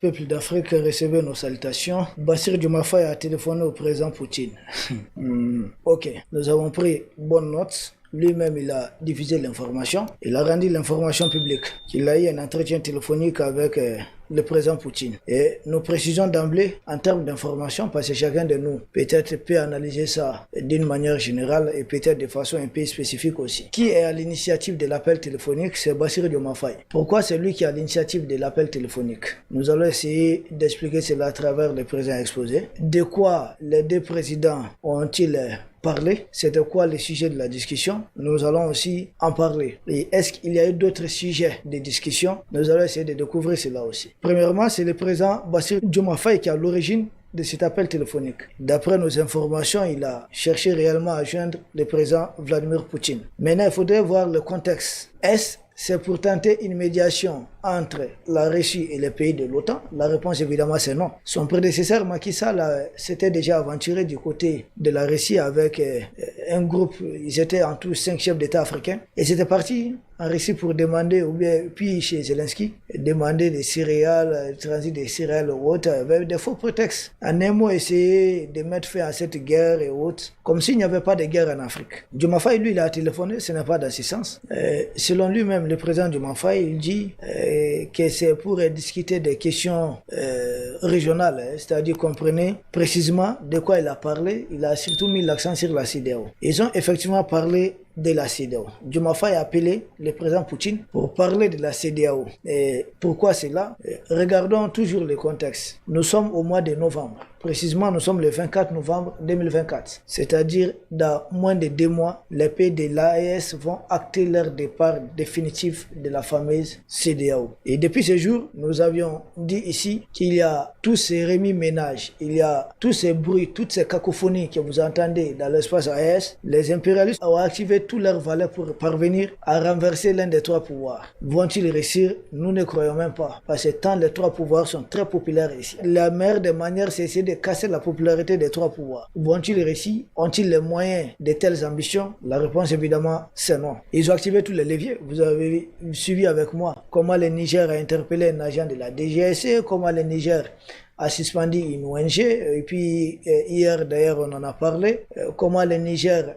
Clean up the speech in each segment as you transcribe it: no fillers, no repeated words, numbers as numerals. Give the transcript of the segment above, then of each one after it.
Peuple d'Afrique, recevez nos salutations. Bassirou Diomaye Faye a téléphoné au président Poutine. Ok, nous avons pris bonne note. Lui-même, il a diffusé l'information. Il a rendu l'information publique. Il a eu un entretien téléphonique avec le président Poutine. Et nous précisons d'emblée, en termes d'information, parce que chacun de nous peut-être peut analyser ça d'une manière générale et peut-être de façon un peu spécifique aussi. Qui est à l'initiative de l'appel téléphonique? C'est Bassirou Diomaye Faye. Pourquoi c'est lui qui est à l'initiative de l'appel téléphonique? Nous allons essayer d'expliquer cela à travers le présent exposé. De quoi les deux présidents ont-ils parler, c'est de quoi le sujet de la discussion. Nous allons aussi en parler. Et est-ce qu'il y a eu d'autres sujets de discussion? Nous allons essayer de découvrir cela aussi. Premièrement, c'est le président Bassirou Diomaye Faye qui est à l'origine de cet appel téléphonique. D'après nos informations, il a cherché réellement à joindre le président Vladimir Poutine. Maintenant, il faudrait voir le contexte. C'est pour tenter une médiation entre la Russie et les pays de l'OTAN? La réponse évidemment c'est non. Son prédécesseur Macky Sall s'était déjà aventuré du côté de la Russie avec un groupe, ils étaient en tout 5 chefs d'État africains et c'était parti en Russie pour demander, ou bien puis chez Zelensky, demander des céréales, transit des céréales ou autres, avec des faux prétextes. En un mot, essayer de mettre fin à cette guerre et autres, comme s'il n'y avait pas de guerre en Afrique. Diomaye Faye, lui, il a téléphoné, ce n'est pas d'assistance. Selon lui-même, le président Diomaye Faye, il dit que c'est pour discuter des questions régionales, c'est-à-dire comprenez précisément de quoi il a parlé. Il a surtout mis l'accent sur la CEDEAO. Ils ont effectivement parlé de la CEDEAO. Diomaye Faye a appelé le président Poutine pour parler de la CEDEAO. Et pourquoi cela? Regardons toujours le contexte. Nous sommes au mois de novembre. Précisément, nous sommes le 24 novembre 2024. C'est-à-dire, dans moins de 2 mois, les pays de l'AES vont acter leur départ définitif de la fameuse CEDEAO. Et depuis ce jour, nous avions dit ici qu'il y a tous ces remue-ménages, il y a tous ces bruits, toutes ces cacophonies que vous entendez dans l'espace AES. Les impérialistes ont activé tous leurs valets pour parvenir à renverser l'un des 3 pouvoirs. Vont-ils réussir? Nous ne croyons même pas. Parce que tant les 3 pouvoirs sont très populaires ici. La meilleure des manières, c'est essayer de casser la popularité des 3 pouvoirs. Vont-ils réussir? Ont-ils les moyens de telles ambitions? La réponse évidemment c'est non. Ils ont activé tous les leviers. Vous avez suivi avec moi comment le Niger a interpellé un agent de la DGSE, comment le Niger a suspendu une ONG, et puis hier d'ailleurs on en a parlé, comment le Niger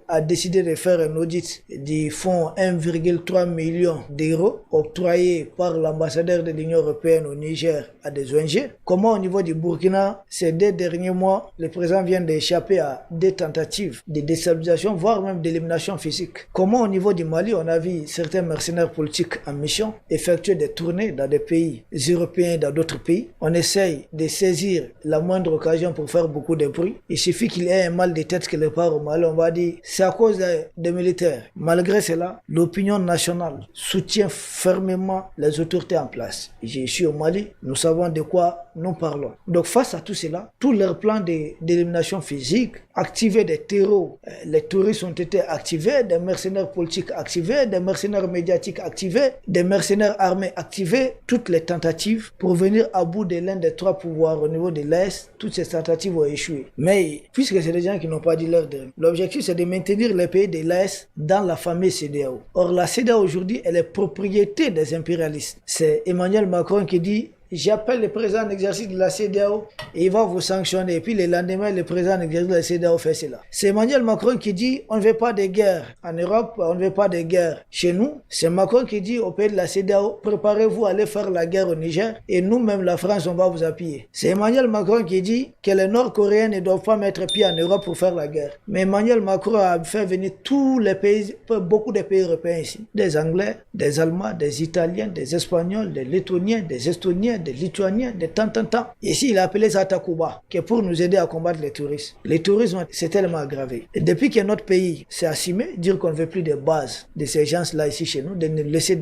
a décidé de faire un audit du fonds 1,3 million d'euros octroyés par l'ambassadeur de l'Union européenne au Niger à des ONG. Comment au niveau du Burkina, ces 2 derniers mois, le président vient d'échapper à des tentatives de déstabilisation, voire même d'élimination physique. Comment au niveau du Mali, on a vu certains mercenaires politiques en mission effectuer des tournées dans des pays européens et dans d'autres pays. On essaye de saisir la moindre occasion pour faire beaucoup de bruit. Il suffit qu'il ait un mal de tête quelque part au Mali, on va dire c'est à cause des militaires. Malgré cela, l'opinion nationale soutient fermement les autorités en place. Je suis au Mali, nous savons de quoi nous parlons. Donc face à tout cela, tous leurs plans d'élimination physique, activer des terreaux, les touristes ont été activés, des mercenaires politiques activés, des mercenaires médiatiques activés, des mercenaires armés activés, toutes les tentatives pour venir à bout de l'un des 3 pouvoirs au niveau de l'Est, toutes ces tentatives ont échoué. Mais puisque c'est des gens qui n'ont pas dit leur dernier, l'objectif c'est de maintenir les pays de l'Est dans la fameuse CEDEAO. Or la CEDEAO aujourd'hui, elle est propriété des impérialistes. C'est Emmanuel Macron qui dit j'appelle le président en exercice de la CEDEAO et il va vous sanctionner. Et puis le lendemain, le président en exercice de la CEDEAO fait cela. C'est Emmanuel Macron qui dit on ne veut pas de guerre en Europe, on ne veut pas de guerre chez nous. C'est Macron qui dit au pays de la CEDEAO préparez-vous à aller faire la guerre au Niger et nous-mêmes la France on va vous appuyer. C'est Emmanuel Macron qui dit que les Nord-Coréens ne doivent pas mettre pied en Europe pour faire la guerre. Mais Emmanuel Macron a fait venir tous les pays, beaucoup de pays européens ici. Des Anglais, des Allemands, des Italiens, des Espagnols, des Lettoniens, des Estoniens, des Lituaniens, de temps en temps. Ici, il a appelé ça Takuba, qui est pour nous aider à combattre les touristes. Les tourismes, c'est tellement aggravé. Et depuis que notre pays s'est assumé, dire qu'on ne veut plus de base de ces gens-là ici chez nous, de nous laisser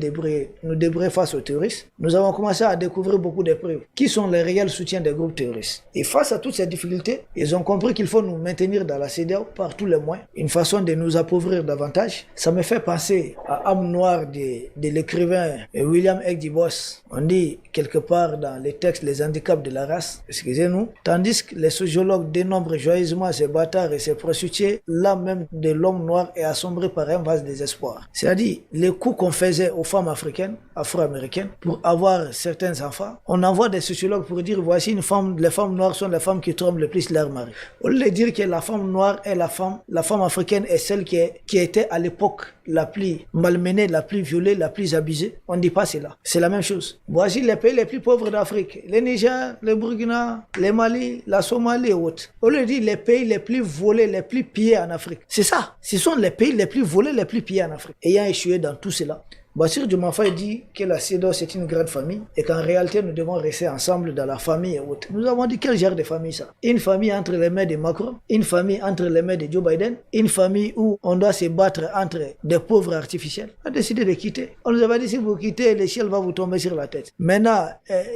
nous débrouiller face aux touristes, nous avons commencé à découvrir beaucoup de preuves. Qui sont les réels soutiens des groupes terroristes? Et face à toutes ces difficultés, ils ont compris qu'il faut nous maintenir dans la CEDEAO par tous les moyens. Une façon de nous appauvrir davantage. Ça me fait penser à Âme noire de l'écrivain William Egg-Dibos. On dit quelque part dans les textes les handicaps de la race, excusez-nous, tandis que les sociologues dénombrent joyeusement ces bâtards et ces prostituées, l'âme même de l'homme noir est assombrée par un vaste désespoir. C'est-à-dire, les coups qu'on faisait aux femmes africaines, afro-américaine pour avoir certains enfants. On envoie des sociologues pour dire voici les femmes noires sont les femmes qui trompent le plus leur mari. Au lieu de dire que la femme noire est la femme africaine est celle qui était à l'époque la plus malmenée, la plus violée, la plus abusée. On ne dit pas cela. C'est la même chose. Voici les pays les plus pauvres d'Afrique. Le Niger, le Burkina, le Mali, la Somalie et autres. On leur dit les pays les plus volés, les plus pillés en Afrique. C'est ça. Ce sont les pays les plus volés, les plus pillés en Afrique. Ayant échoué dans tout cela. Bassirou Diomaye Faye dit que la CEDEAO c'est une grande famille et qu'en réalité nous devons rester ensemble dans la famille et autres. Nous avons dit quel genre de famille ça? Une famille entre les mains de Macron, une famille entre les mains de Joe Biden, une famille où on doit se battre entre des pauvres artificiels. On a décidé de quitter. On nous avait dit si vous quittez, le ciel va vous tomber sur la tête. Maintenant,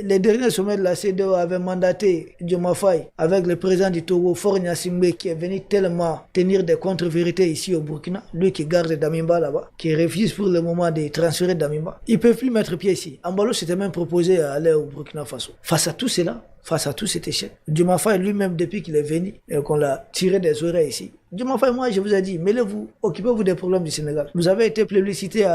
les derniers sommets de la CEDEAO avaient mandaté Diomaye Faye avec le président du Togo, Faure Gnassingbé, qui est venu tellement tenir des contre-vérités ici au Burkina, lui qui garde Damimba là-bas, qui refuse pour le moment de transférer Damimba. Ils ne peuvent plus mettre pied ici. Ambalo s'était même proposé à aller au Burkina Faso. Face à tout cela, face à tout cet échec, Diomaye Faye lui-même, depuis qu'il est venu et qu'on l'a tiré des oreilles ici, Diomaye Faye, moi je vous ai dit, mêlez-vous, occupez-vous des problèmes du Sénégal. Vous avez été plébiscité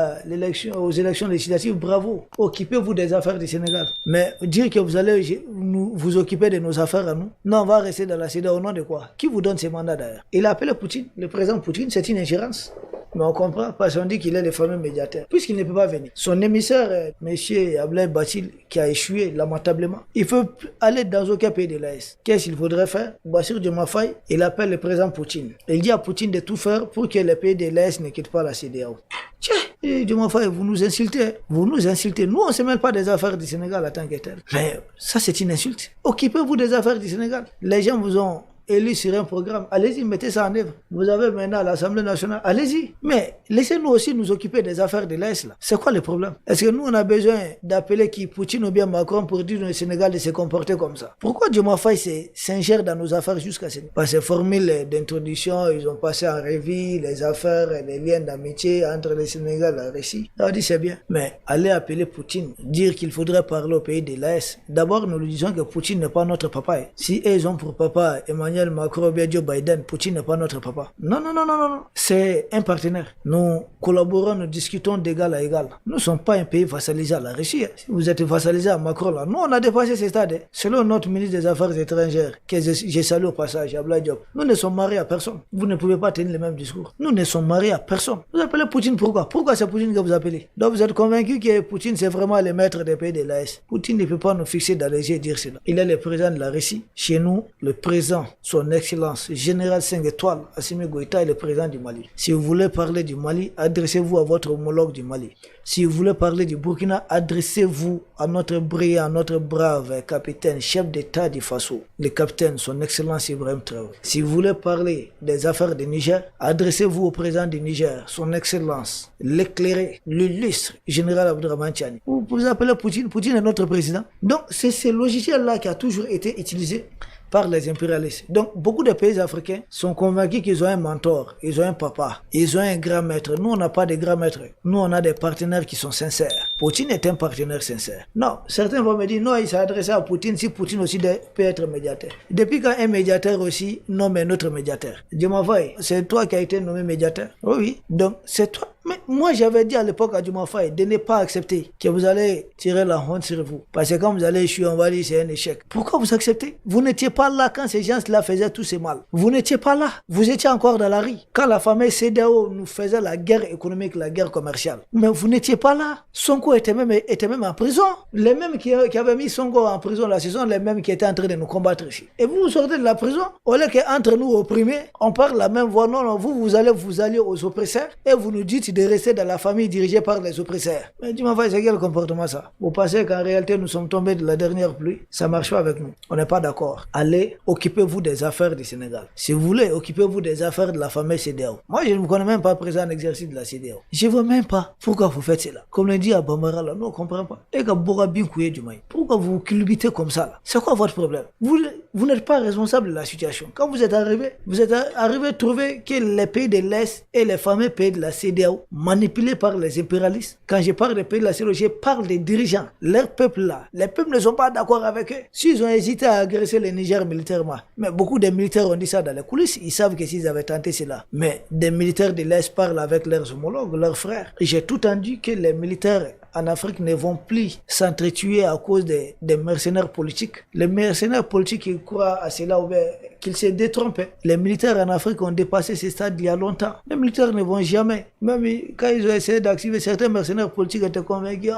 aux élections législatives, bravo, occupez-vous des affaires du Sénégal. Mais dire que vous allez vous occuper de nos affaires à nous, non, on va rester dans la CEDEAO au nom de quoi? Qui vous donne ces mandats d'ailleurs? Il a appelé Poutine, le président Poutine, c'est une ingérence. Mais on comprend parce qu'on dit qu'il est le fameux médiateur. Puisqu'il ne peut pas venir. Son émissaire, M. Ablaye Bathily, qui a échoué lamentablement, il faut aller dans aucun pays de l'AES. Qu'est-ce qu'il faudrait faire? Bassirou Diomaye Faye, il appelle le président Poutine. Il dit à Poutine de tout faire pour que les pays de l'AES ne quittent pas la CEDEAO. Tiens, Diomaye Faye, vous nous insultez. Vous nous insultez. Nous, on ne se mêle pas des affaires du Sénégal en tant que tel. Mais ça, c'est une insulte. Occupez-vous des affaires du Sénégal. Les gens vous ont élu sur un programme, allez-y, mettez ça en œuvre. Vous avez maintenant l'Assemblée nationale, allez-y. Mais laissez-nous aussi nous occuper des affaires de l'Est là. C'est quoi le problème? Est-ce que nous on a besoin d'appeler qui Poutine ou bien Macron pour dire au Sénégal de se comporter comme ça? Pourquoi Diomaye Faye s'ingère dans nos affaires jusqu'à ce moment? Parce que formule d'introduction, ils ont passé en revue les affaires, les liens d'amitié entre le Sénégal et la Russie. On dit c'est bien. Mais aller appeler Poutine, dire qu'il faudrait parler au pays de l'Est. D'abord nous lui disons que Poutine n'est pas notre papa. Si ils ont pour papa Emmanuel Macron ou Joe Biden, Poutine n'est pas notre papa. Non. C'est un partenaire. Nous collaborons, nous discutons d'égal à égal. Nous ne sommes pas un pays vassalisé à la Russie. Si vous êtes vassalisé à Macron, là, nous on a dépassé ce stade. Selon notre ministre des Affaires étrangères, que je salue au passage, Abdoulaye Diop, nous ne sommes mariés à personne. Vous ne pouvez pas tenir le même discours. Nous ne sommes mariés à personne. Vous appelez Poutine pourquoi? Pourquoi c'est Poutine que vous appelez? Donc vous êtes convaincu que Poutine c'est vraiment le maître des pays de l'AES. Poutine ne peut pas nous fixer dans les yeux et dire cela. Il est le président de la Russie. Chez nous, le président, son excellence, général 5 étoiles, Assimi Goïta est le président du Mali. Si vous voulez parler du Mali, adressez-vous à votre homologue du Mali. Si vous voulez parler du Burkina, adressez-vous à notre brillant, notre brave capitaine, chef d'État du Faso, le capitaine, son excellence Ibrahim Traoré. Si vous voulez parler des affaires du Niger, adressez-vous au président du Niger, son excellence, l'éclairé, l'illustre général Abdourahmane Tiani. Vous appelez Poutine, Poutine est notre président. Donc c'est ce logiciel-là qui a toujours été utilisé par les impérialistes. Donc, beaucoup de pays africains sont convaincus qu'ils ont un mentor, ils ont un papa, ils ont un grand maître. Nous, on n'a pas de grand maître. Nous, on a des partenaires qui sont sincères. Poutine est un partenaire sincère. Non, certains vont me dire, non, il s'est adressé à Poutine si Poutine aussi peut être médiateur. Depuis quand un médiateur aussi nomme un autre médiateur? Diomaye Faye, c'est toi qui as été nommé médiateur? Oui. Donc, c'est toi. Mais moi, j'avais dit à l'époque à Diomaye Faye de ne pas accepter que vous allez tirer la honte sur vous. Parce que quand vous allez échouer, on va dire c'est un échec. Pourquoi vous acceptez? Vous n'étiez pas là quand ces gens-là faisaient tous ces mal. Vous n'étiez pas là. Vous étiez encore dans la rue. Quand la famille CEDEAO nous faisait la guerre économique, la guerre commerciale. Mais vous n'étiez pas là. Sonko était même en prison. Les mêmes qui avaient mis Sonko en prison là, ce sont les mêmes qui étaient en train de nous combattre ici. Et vous sortez de la prison, au lieu qu'entre nous opprimés, on parle la même voix. Non, vous allez vous allier aux oppresseurs et vous nous dites de rester dans la famille dirigée par les oppresseurs. Mais Diomaye Faye, c'est quel comportement ça? Vous pensez qu'en réalité nous sommes tombés de la dernière pluie? Ça marche pas avec nous. On n'est pas d'accord. Allez, occupez-vous des affaires du Sénégal. Si vous voulez, occupez-vous des affaires de la famille CEDEAO. Moi, je ne vous connais même pas présent en exercice de la CEDEAO. Je ne vois même pas pourquoi vous faites cela. Comme le dit à Bambara, là, nous on ne comprend pas. Et pourquoi vous culbutez comme ça là? C'est quoi votre problème? Vous n'êtes pas responsable de la situation. Quand vous êtes arrivé à trouver que les pays de l'Est et les fameux pays de la CEDEAO manipulés par les impérialistes. Quand je parle des pays de la CEDEAO, je parle des dirigeants. Leurs peuples là, les peuples ne sont pas d'accord avec eux. S'ils ont hésité à agresser le Niger militairement, mais beaucoup de militaires ont dit ça dans les coulisses, ils savent que s'ils avaient tenté cela. Mais des militaires de l'Est parlent avec leurs homologues, leurs frères. Et j'ai tout entendu que les militaires en Afrique ne vont plus s'entretuer à cause des mercenaires politiques. Les mercenaires politiques, ils croient à cela ou bien qu'ils se détrompent. Les militaires en Afrique ont dépassé ces stades il y a longtemps. Les militaires ne vont jamais. Même quand ils ont essayé d'activer, certains mercenaires politiques étaient convaincus,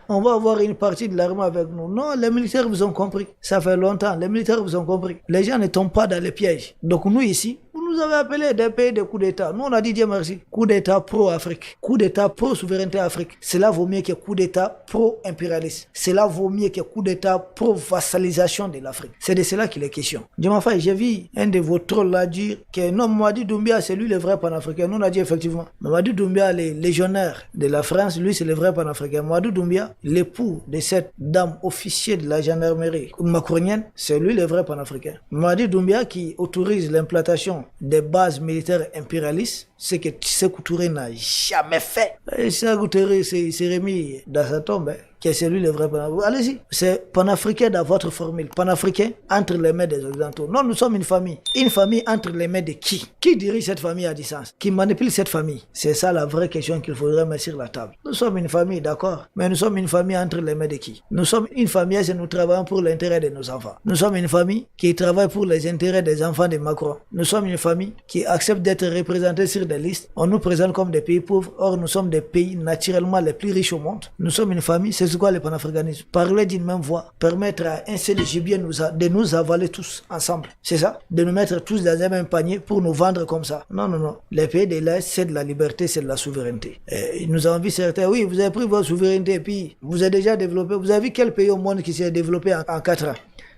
on va avoir une partie de l'armée avec nous. Non, les militaires vous ont compris. Ça fait longtemps. Les militaires vous ont compris. Les gens ne tombent pas dans les pièges. Donc nous ici, vous nous avez appelé des pays de coup d'État. Nous, on a dit Dieu merci. Coup d'État pro-Afrique. Coup d'État pro-souveraineté Afrique. Cela vaut mieux que coup d'État pro-impérialiste. Cela vaut mieux que coup d'État pro-vassalisation de l'Afrique. C'est de cela qu'il est question. J'ai vu un de vos trolls là dire que non, Mamadi Doumbia, c'est lui le vrai panafricain. Nous, on a dit effectivement. Mamadi Doumbia, les légionnaires de la France, lui, c'est le vrai panafricain. Mamadi Doumbia, l'époux de cette dame officier de la gendarmerie macronienne, c'est lui le vrai panafricain. Mamadi Doumbia qui autorise l'implantation des bases militaires impérialistes, ce que Sékou Touré n'a jamais fait. Sékou Touré s'est remis dans sa tombe, que c'est lui le vrai panafricain. Allez-y, c'est panafricain dans votre formule. Panafricain entre les mains des Occidentaux. Non, nous sommes une famille. Une famille entre les mains de qui? Qui dirige cette famille à distance? Qui manipule cette famille? C'est ça la vraie question qu'il faudrait mettre sur la table. Nous sommes une famille, d'accord, mais nous sommes une famille entre les mains de qui? Nous sommes une famille et nous travaillons pour l'intérêt de nos enfants. Nous sommes une famille qui travaille pour les intérêts des enfants de Macron. Nous sommes une famille qui accepte d'être représentée sur des listes. On nous présente comme des pays pauvres. Or, nous sommes des pays naturellement les plus riches au monde. Nous sommes une famille. C'est quoi le panafricanisme? Parler d'une même voix, permettre à un seul gibier de nous avaler tous ensemble. C'est ça? De nous mettre tous dans un même panier pour nous vendre comme ça. Non, non, non. Les pays de l'Est, c'est de la liberté, c'est de la souveraineté. Et nous avons vu certains, oui, vous avez pris votre souveraineté et puis vous avez déjà développé. Vous avez vu quel pays au monde qui s'est développé en 4 ans?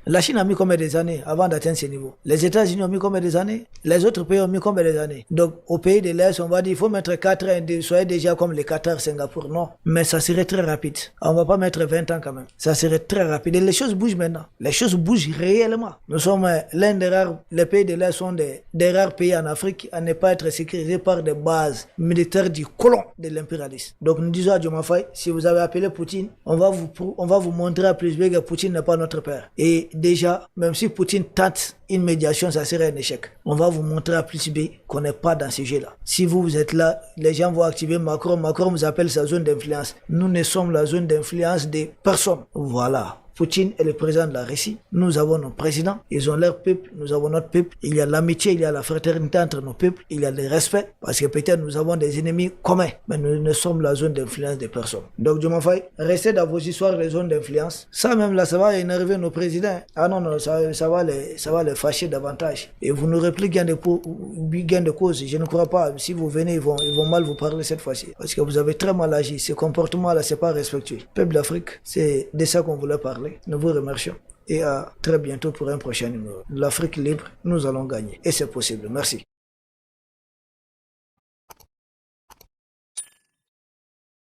La Chine a mis combien des années avant d'atteindre ce niveau? Les États-Unis ont mis combien des années? Les autres pays ont mis combien des années? Donc, au pays de l'Est, on va dire, il faut mettre 4 ans, soyez déjà comme les Qatar, Singapour. Non. Mais ça serait très rapide. On va pas mettre 20 ans quand même. Ça serait très rapide. Et les choses bougent maintenant. Les choses bougent réellement. Nous sommes l'un des rares, les pays de l'Est sont des rares pays en Afrique à ne pas être sécurisés par des bases militaires du colon de l'impérialisme. Donc, nous disons à Diomaye, si vous avez appelé Poutine, on va vous montrer à plus vite que Poutine n'est pas notre père. Et déjà, même si Poutine tente une médiation, ça serait un échec. On va vous montrer à plus B qu'on n'est pas dans ce jeu-là. Si vous êtes là, les gens vont activer Macron. Macron vous appelle sa zone d'influence. Nous ne sommes la zone d'influence des personnes. Voilà. Poutine est le président de la Russie. Nous avons nos présidents. Ils ont leur peuple. Nous avons notre peuple. Il y a l'amitié, il y a la fraternité entre nos peuples. Il y a le respect. Parce que peut-être nous avons des ennemis communs. Mais nous ne sommes la zone d'influence des personnes. Donc, Diomaye, restez dans vos histoires de zones d'influence. Ça même là, ça va énerver nos présidents. Ah non, non, ça va les fâcher davantage. Et vous n'aurez plus gain de cause. Je ne crois pas. Si vous venez, ils vont mal vous parler cette fois-ci. Parce que vous avez très mal agi. Ce comportement-là, c'est pas respectueux. Peuple d'Afrique, c'est de ça qu'on voulait parler. Nous vous remercions et à très bientôt pour un prochain numéro. L'Afrique libre, nous allons gagner et c'est possible. Merci.